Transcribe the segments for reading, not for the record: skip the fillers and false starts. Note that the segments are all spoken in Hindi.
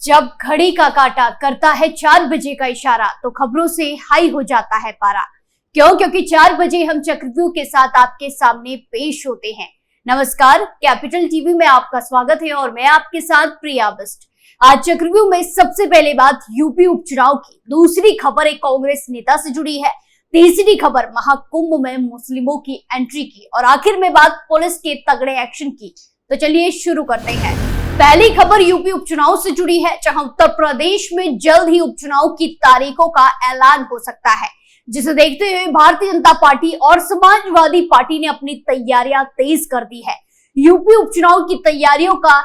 जब घड़ी का काटा करता है 4 बजे का इशारा तो खबरों से हाई हो जाता है पारा। क्योंकि 4 बजे हम चक्रव्यूह के साथ आपके सामने पेश होते हैं। नमस्कार, कैपिटल टीवी में आपका स्वागत है और मैं आपके साथ प्रिया बिस्ट। आज चक्रव्यूह में सबसे पहले बात यूपी उपचुनाव की, दूसरी खबर एक कांग्रेस नेता से जुड़ी है, तीसरी खबर महाकुंभ में मुस्लिमों की एंट्री की और आखिर में बात पुलिस के तगड़े एक्शन की। तो चलिए शुरू करते हैं। पहली खबर यूपी उपचुनाव से जुड़ी है, जहां उत्तर प्रदेश में जल्द ही उपचुनाव की तारीखों का ऐलान हो सकता है, जिसे देखते हुए भारतीय जनता पार्टी और समाजवादी पार्टी ने अपनी तैयारियां तेज कर दी है। यूपी उपचुनाव की तैयारियों का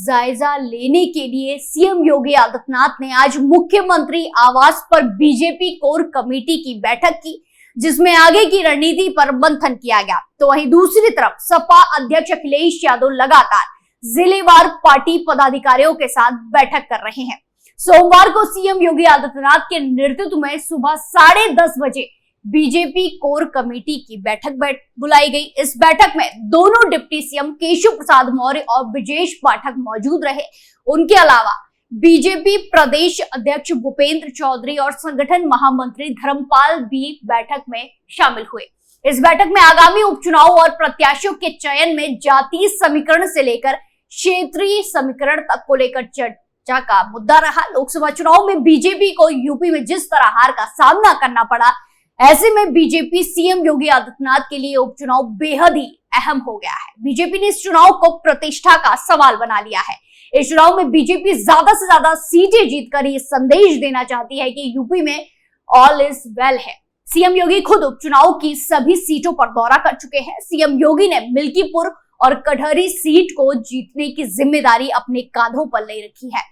जायजा लेने के लिए सीएम योगी आदित्यनाथ ने आज मुख्यमंत्री आवास पर बीजेपी कोर कमेटी की बैठक की, जिसमें आगे की रणनीति पर मंथन किया गया। तो वहीं दूसरी तरफ सपा अध्यक्ष अखिलेश यादव लगातार जिलेवार पार्टी पदाधिकारियों के साथ बैठक कर रहे हैं। सोमवार को सीएम योगी आदित्यनाथ के नेतृत्व में सुबह 10:30 बजे बीजेपी कोर कमेटी की बैठक बुलाई गई। इस बैठक में दोनों डिप्टी सीएम केशव प्रसाद मौर्य और ब्रजेश पाठक मौजूद रहे। उनके अलावा बीजेपी प्रदेश अध्यक्ष भूपेंद्र चौधरी और संगठन महामंत्री धर्मपाल भी बैठक में शामिल हुए। इस बैठक में आगामी उपचुनाव और प्रत्याशियों के चयन में जातीय समीकरण से लेकर क्षेत्रीय समीकरण तक को लेकर चर्चा का मुद्दा रहा। लोकसभा चुनाव में बीजेपी को यूपी में जिस तरह हार का सामना करना पड़ा, ऐसे में बीजेपी सीएम योगी आदित्यनाथ के लिए उपचुनाव बेहद ही अहम हो गया है। बीजेपी ने इस चुनाव को प्रतिष्ठा का सवाल बना लिया है। इस चुनाव में बीजेपी ज्यादा से ज्यादा सीटें जीतकर ये संदेश देना चाहती है कि यूपी में ऑल इज वेल है। सीएम योगी खुद उपचुनाव की सभी सीटों पर दौरा कर चुके हैं। सीएम योगी ने मिल्कीपुर और कटहरी सीट को जीतने की जिम्मेदारी अपने कांधों पर ले रखी है।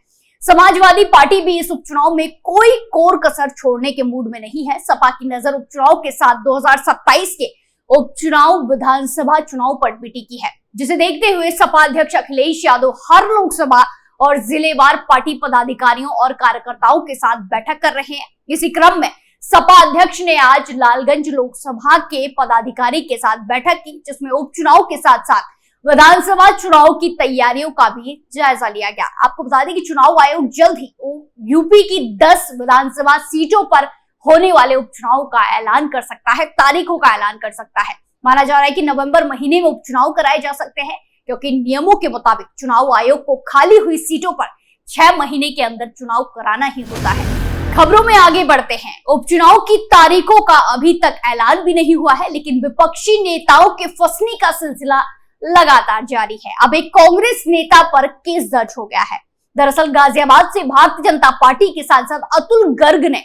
समाजवादी पार्टी भी इस उपचुनाव में कोई कोर कसर छोड़ने के मूड में नहीं है। सपा की नजर उपचुनाव के साथ 2027 के उपचुनाव विधानसभा चुनाव पर भी टिकी है, जिसे देखते हुए सपा अध्यक्ष अखिलेश यादव हर लोकसभा और जिलेवार पार्टी पदाधिकारियों और कार्यकर्ताओं के साथ बैठक कर रहे हैं। इसी क्रम में सपा अध्यक्ष ने आज लालगंज लोकसभा के पदाधिकारी के साथ बैठक की, जिसमें उपचुनाव के साथ साथ विधानसभा चुनाव की तैयारियों का भी जायजा लिया गया। आपको बता दें कि चुनाव आयोग जल्द ही यूपी की 10 विधानसभा सीटों पर होने वाले उपचुनाव का ऐलान कर सकता है, तारीखों का ऐलान कर सकता है। माना जा रहा है कि नवंबर महीने में उपचुनाव कराए जा सकते हैं, क्योंकि नियमों के मुताबिक चुनाव आयोग को खाली हुई सीटों पर 6 महीने के अंदर चुनाव कराना ही होता है। खबरों में आगे बढ़ते हैं। उपचुनाव की तारीखों का अभी तक ऐलान भी नहीं हुआ है, लेकिन विपक्षी नेताओं के फंसने का सिलसिला लगातार जारी है। अब एक कांग्रेस नेता पर केस दर्ज हो गया है। दरअसल गाजियाबाद से भारतीय जनता पार्टी के सांसद अतुल गर्ग ने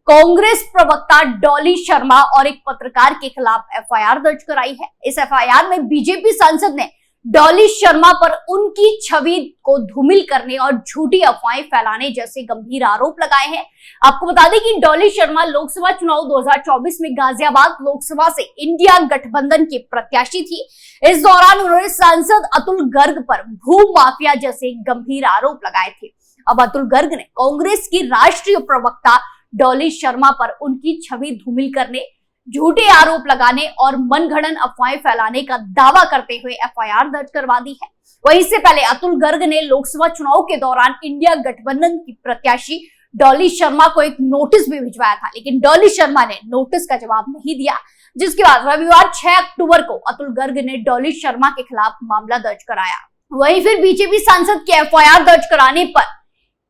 कांग्रेस प्रवक्ता डॉली शर्मा और एक पत्रकार के खिलाफ एफआईआर दर्ज कराई है। इस एफआईआर में बीजेपी सांसद ने डॉली शर्मा पर उनकी छवि को धूमिल करने और झूठी अफवाहें फैलाने जैसे गंभीर आरोप लगाए हैं। आपको बता दें कि डॉली शर्मा लोकसभा चुनाव 2024 में गाजियाबाद लोकसभा से इंडिया गठबंधन की प्रत्याशी थी। इस दौरान उन्होंने सांसद अतुल गर्ग पर भू माफिया जैसे गंभीर आरोप लगाए थे। अब अतुल गर्ग ने कांग्रेस की राष्ट्रीय प्रवक्ता डॉली शर्मा पर उनकी छवि धूमिल करने, झूठे आरोप लगाने और मनगढ़ंत अफवाहें फैलाने का दावा करते हुए एफआईआर दर्ज करवा दी है। वहीं इससे पहले अतुल गर्ग ने लोकसभा चुनाव के दौरान इंडिया गठबंधन की प्रत्याशी डॉली शर्मा को एक नोटिस भी भिजवाया था, लेकिन डॉली शर्मा ने नोटिस का जवाब नहीं दिया, जिसके बाद रविवार 6 अक्टूबर को अतुल गर्ग ने डॉली शर्मा के खिलाफ मामला दर्ज कराया। वहीं फिर बीजेपी सांसद के एफआईआर दर्ज कराने पर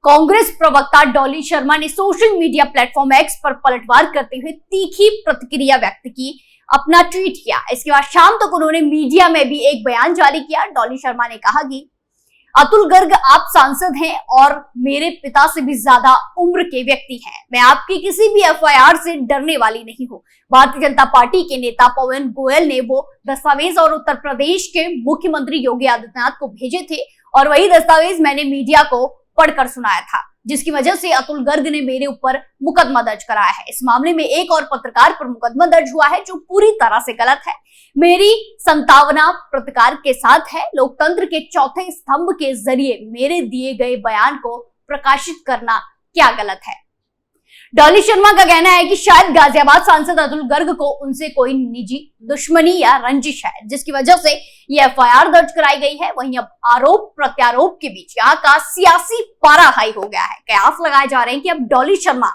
कांग्रेस प्रवक्ता डॉली शर्मा ने सोशल मीडिया प्लेटफॉर्म एक्स पर पलटवार करते हुए तीखी प्रतिक्रिया व्यक्त की, अपना ट्वीट किया। इसके बाद शाम तक उन्होंने मीडिया में भी एक बयान जारी किया। डॉली शर्मा ने कहा कि अतुल गर्ग, आप सांसद हैं और मेरे पिता से भी ज्यादा उम्र के व्यक्ति हैं। मैं आपकी किसी भी एफआईआर से डरने वाली नहीं हूं। भारतीय जनता पार्टी के नेता पवन गोयल ने वो दस्तावेज और उत्तर प्रदेश के मुख्यमंत्री योगी आदित्यनाथ को भेजे थे और वही दस्तावेज मैंने मीडिया को पढ़कर सुनाया था, जिसकी वजह से अतुल गर्ग ने मेरे ऊपर मुकदमा दर्ज कराया है। इस मामले में एक और पत्रकार पर मुकदमा दर्ज हुआ है, जो पूरी तरह से गलत है। मेरी संतावना पत्रकार के साथ है। लोकतंत्र के चौथे स्तंभ के जरिए मेरे दिए गए बयान को प्रकाशित करना क्या गलत है। डॉली शर्मा का कहना है कि शायद गाजियाबाद सांसद अतुल गर्ग को उनसे कोई निजी दुश्मनी या रंजिश है, जिसकी वजह से ये एफआईआर दर्ज कराई गई है। वहीं अब आरोप प्रत्यारोप के बीच यहाँ का सियासी पारा हाई हो गया है। कयास लगाए जा रहे हैं कि अब डॉली शर्मा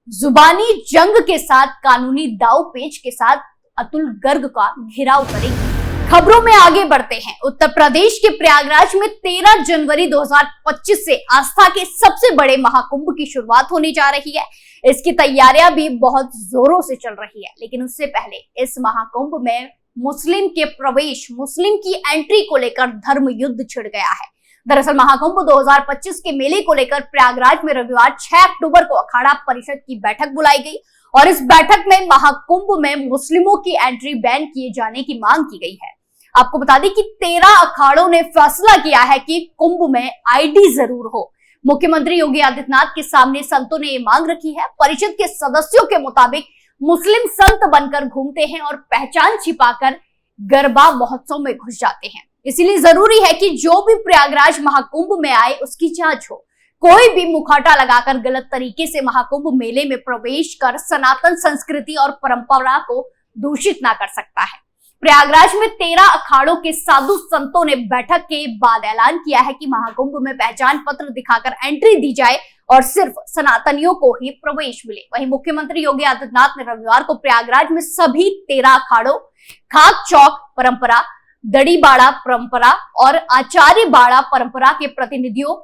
जुबानी जंग के साथ कानूनी दाव पेच के साथ अतुल गर्ग का घेराव करेंगे। खबरों में आगे बढ़ते हैं। उत्तर प्रदेश के प्रयागराज में 13 जनवरी 2025 से आस्था के सबसे बड़े महाकुंभ की शुरुआत होने जा रही है। इसकी तैयारियां भी बहुत जोरों से चल रही है, लेकिन उससे पहले इस महाकुंभ में मुस्लिम के प्रवेश, मुस्लिम की एंट्री को लेकर धर्म युद्ध छिड़ गया है। दरअसल महाकुंभ 2025 के मेले को लेकर प्रयागराज में रविवार 6 अक्टूबर को अखाड़ा परिषद की बैठक बुलाई गई और इस बैठक में महाकुंभ में मुस्लिमों की एंट्री बैन किए जाने की मांग की गई है। आपको बता दें कि 13 अखाड़ों ने फैसला किया है कि कुंभ में आईडी जरूर हो। मुख्यमंत्री योगी आदित्यनाथ के सामने संतों ने ये मांग रखी है। परिषद के सदस्यों के मुताबिक मुस्लिम संत बनकर घूमते हैं और पहचान छिपाकर गरबा महोत्सव में घुस जाते हैं। इसीलिए जरूरी है कि जो भी प्रयागराज महाकुंभ में आए उसकी जांच हो। कोई भी मुखौटा लगाकर गलत तरीके से महाकुंभ मेले में प्रवेश कर सनातन संस्कृति और परंपरा को दूषित ना कर सकता है। प्रयागराज में 13 अखाड़ों के साधु संतों ने बैठक के बाद ऐलान किया है कि महाकुंभ में पहचान पत्र दिखाकर एंट्री दी जाए और सिर्फ सनातनियों को ही प्रवेश मिले। वहीं मुख्यमंत्री योगी आदित्यनाथ ने रविवार को प्रयागराज में सभी 13 अखाड़ों, खाक चौक परंपरा, दड़ीबाड़ा परंपरा और आचार्य बाड़ा परंपरा के प्रतिनिधियों,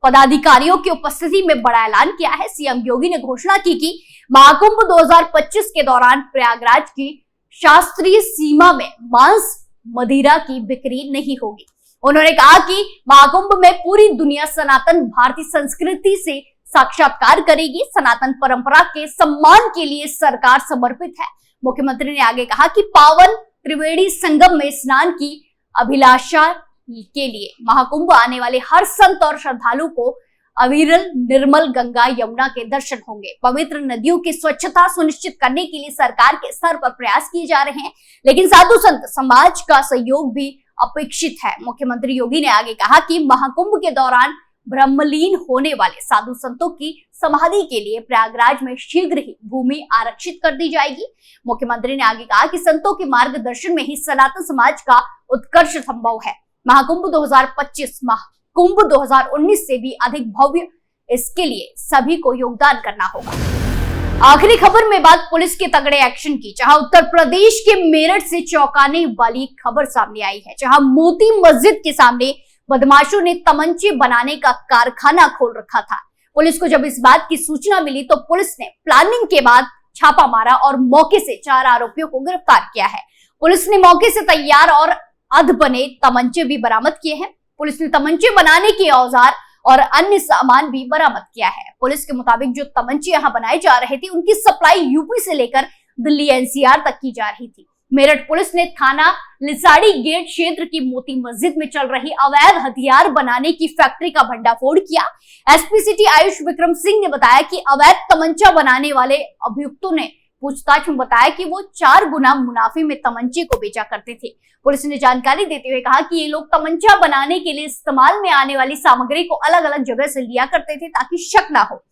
पदाधिकारियों की उपस्थिति में बड़ा ऐलान किया है। सीएम योगी ने घोषणा की कि महाकुंभ 2025 के दौरान प्रयागराज की शास्त्रीय सीमा में मांस मदिरा की बिक्री नहीं होगी। उन्होंने कहा कि महाकुंभ में पूरी दुनिया सनातन भारतीय संस्कृति से साक्षात्कार करेगी। सनातन परंपरा के सम्मान के लिए सरकार समर्पित है। मुख्यमंत्री ने आगे कहा कि पावन त्रिवेणी संगम में स्नान की अभिलाषा के लिए महाकुंभ आने वाले हर संत और श्रद्धालु को अविरल निर्मल गंगा यमुना के दर्शन होंगे। पवित्र नदियों की स्वच्छता सुनिश्चित करने के लिए सरकार के स्तर पर प्रयास किए जा रहे हैं, लेकिन साधु संत समाज का सहयोग भी अपेक्षित है। मुख्यमंत्री योगी ने आगे कहा कि महाकुंभ के दौरान ब्रह्मलीन होने वाले साधु संतों की समाधि के लिए प्रयागराज में शीघ्र ही भूमि आरक्षित कर दी जाएगी। मुख्यमंत्री ने आगे कहा कि संतों के मार्गदर्शन में ही सनातन समाज का उत्कर्ष संभव है। महाकुंभ 2025 कुंभ 2019 से भी अधिक भव्य, इसके लिए सभी को योगदान करना होगा। आखिरी खबर में बात पुलिस के तगड़े एक्शन की, जहां उत्तर प्रदेश के मेरठ से चौंकाने वाली खबर सामने आई है, जहां मोती मस्जिद के सामने बदमाशों ने तमंचे बनाने का कारखाना खोल रखा था। पुलिस को जब इस बात की सूचना मिली तो पुलिस ने प्लानिंग के बाद छापा मारा और मौके से 4 आरोपियों को गिरफ्तार किया है। पुलिस ने मौके से तैयार और अध बने तमंचे भी बरामद किए हैं। पुलिस ने तमंचे बनाने के औजार और अन्य सामान भी बरामद किया है। पुलिस के मुताबिक जो तमंचे यहां बनाए जा रहे थे उनकी सप्लाई यूपी से लेकर दिल्ली एनसीआर तक की जा रही थी। मेरठ पुलिस ने थाना लिसाड़ी गेट क्षेत्र की मोती मस्जिद में चल रही अवैध हथियार बनाने की फैक्ट्री का भंडाफोड़ किया। एसपी सिटी आयुष विक्रम सिंह ने बताया कि अवैध तमंचा बनाने वाले अभियुक्तों ने पूछताछ में बताया कि वो 4 गुना मुनाफे में तमंचे को बेचा करते थे। पुलिस ने जानकारी देते हुए कहा कि ये लोग तमंचा बनाने के लिए इस्तेमाल में आने वाली सामग्री को अलग अलग जगह से लिया करते थे ताकि शक ना हो।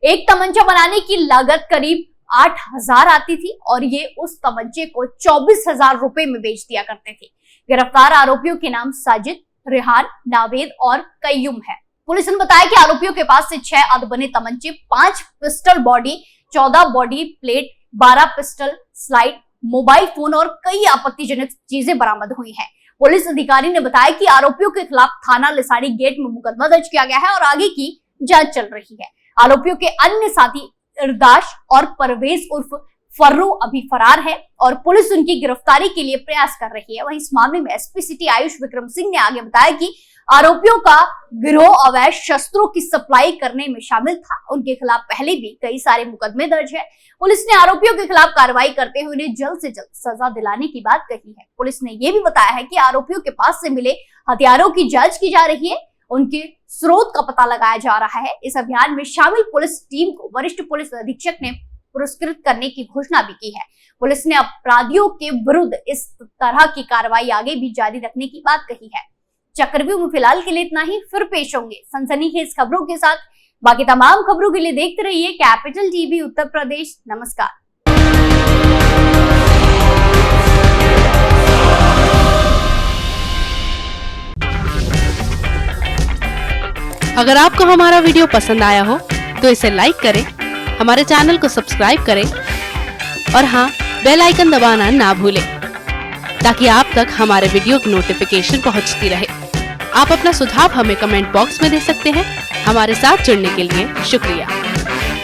एक तमंचा बनाने की लागत करीब 8,000 आती थी और ये उस तमंचे को 24,000 रुपए में बेच दिया करते थे। गिरफ्तार आरोपियों के नाम साजिद, रेहान, नावेद और कय्यूम है। पुलिस ने बताया कि आरोपियों के पास से 6 अधबने तमंचे, 5 pistol body, 14 body plate, 12 pistol slide, mobile phone और कई आपत्तिजनक चीजें बरामद हुई हैं। पुलिस अधिकारी ने बताया कि आरोपियों के खिलाफ थाना लिसाड़ी गेट में मुकदमा दर्ज किया गया है और आगे की जांच चल रही है। आरोपियों के अन्य साथी इरदाश और परवेज उर्फ फर्रू अभी फरार है और पुलिस उनकी गिरफ्तारी के लिए प्रयास कर रही है। वहीं इस मामले में एसपी सिटी आयुष विक्रम सिंह ने आगे बताया कि आरोपियों का गिरोह अवैध शस्त्रों की सप्लाई करने में शामिल था। उनके खिलाफ पहले भी कई सारे मुकदमे दर्ज है। पुलिस ने आरोपियों के खिलाफ कार्रवाई करते हुए उन्हें जल्द से जल्द सजा दिलाने की बात कही है। पुलिस ने यह भी बताया है कि आरोपियों के पास से मिले हथियारों की जांच की जा रही है, उनके स्रोत का पता लगाया जा रहा है। इस अभियान में शामिल पुलिस टीम को वरिष्ठ पुलिस अधीक्षक ने पुरस्कृत करने की घोषणा भी की है। पुलिस ने अपराधियों के विरुद्ध इस तरह की कार्रवाई आगे भी जारी रखने की बात कही है। चक्रव्यूह में फिलहाल के लिए इतना ही, फिर पेश होंगे सनसनीखेज खबरों के साथ। बाकी तमाम खबरों के लिए देखते रहिए कैपिटल टीवी उत्तर प्रदेश। नमस्कार। अगर आपको हमारा वीडियो पसंद आया हो तो इसे लाइक करें, हमारे चैनल को सब्सक्राइब करें और हाँ, बेल आइकन दबाना ना भूलें ताकि आप तक हमारे वीडियो की नोटिफिकेशन पहुंचती रहे। आप अपना सुझाव हमें कमेंट बॉक्स में दे सकते हैं। हमारे साथ जुड़ने के लिए शुक्रिया।